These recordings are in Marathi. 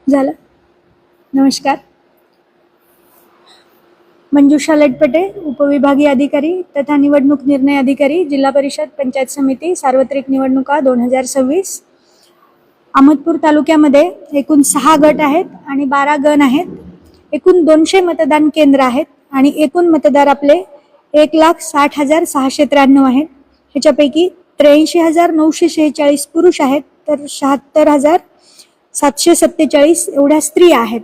झालं. नमस्कार. मंजुषा लटपटे, उपविभागीय अधिकारी तथा निवडणूक निर्णय अधिकारी, जिल्हा परिषद पंचायत समिती सार्वत्रिक निवडणुका 2026. अहमदपूर तालुक्यामध्ये एकूण 6 गट आहेत आणि 12 गण आहेत. एकूण 200 मतदान केंद्र आहेत आणि एकूण मतदार आपले 1,60,693 आहेत. ह्याच्यापैकी 83,946 पुरुष आहेत तर 76,747 एवढ्या स्त्रिया आहेत.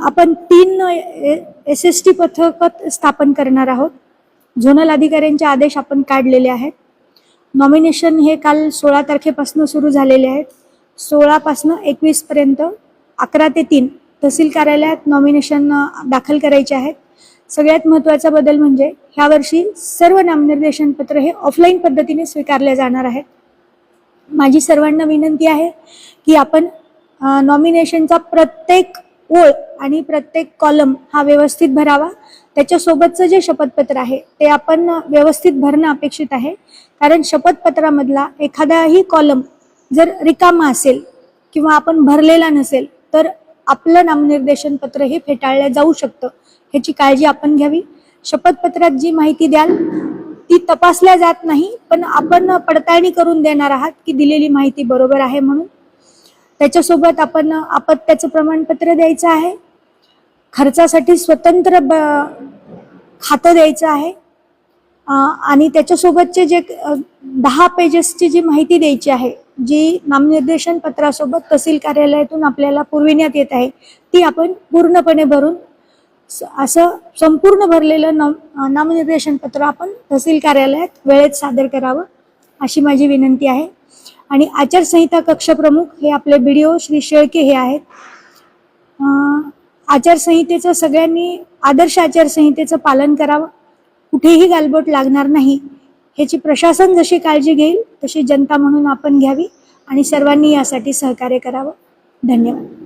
आपण 3 SST पथक स्थापन करणार आहोत. झोनल अधिकाऱ्यांचे आदेश आपण काढलेले आहेत. नॉमिनेशन हे काल 16 तारखेपासून सुरू झालेले आहेत. 16 पासून 21 पर्यंत 11 ते 3 तहसील कार्यालयात नॉमिनेशन दाखल करायचे आहेत. सगळ्यात महत्त्वाचा बदल म्हणजे ह्या वर्षी सर्व नामनिर्देशन पत्र हे ऑफलाईन पद्धतीने स्वीकारले जाणार आहेत. माझी सर्वांना विनंती आहे की आपण नॉमिनेशनचा प्रत्येक ओळ आणि प्रत्येक कॉलम हा व्यवस्थित भरावा. त्याच्यासोबतचं जे शपथपत्र आहे ते आपण व्यवस्थित भरणं अपेक्षित आहे, कारण शपथपत्रामधला एखादाही कॉलम जर रिकामा असेल किंवा आपण भरलेला नसेल तर आपलं नामनिर्देशन पत्र हे फेटाळलं जाऊ शकतं. ह्याची काळजी आपण घ्यावी. शपथपत्रात जी माहिती द्याल ती तपासल्या जात नाही, पण आपण पडताळणी करून देणार आहात की दिलेली माहिती बरोबर आहे म्हणून. त्याच्यासोबत आपण अपत्याचं प्रमाणपत्र द्यायचं आहे. खर्चासाठी स्वतंत्र खातं द्यायचं आहे आणि त्याच्यासोबतचे जे 10 पेजेसची जी माहिती द्यायची आहे, जी नामनिर्देशन पत्रासोबत तहसील कार्यालयातून आपल्याला पुरविण्यात येत आहे, ती आपण पूर्णपणे भरून असं संपूर्ण भरलेलं नामनिर्देशन पत्र आपण तहसील कार्यालयात वेळेत सादर करावं अशी माझी विनंती आहे. आणि आचारसंहिता कक्ष प्रमुख हे आपले BDO श्री शेळके हे आहेत. आचारसंहितेचं सगळ्यांनी आदर्श आचारसंहितेचं पालन करावं. कुठेही गालबोट लागणार नाही ह्याची प्रशासन जशी काळजी घेईल तशी जनता म्हणून आपण घ्यावी आणि सर्वांनी यासाठी सहकार्य करावं. धन्यवाद.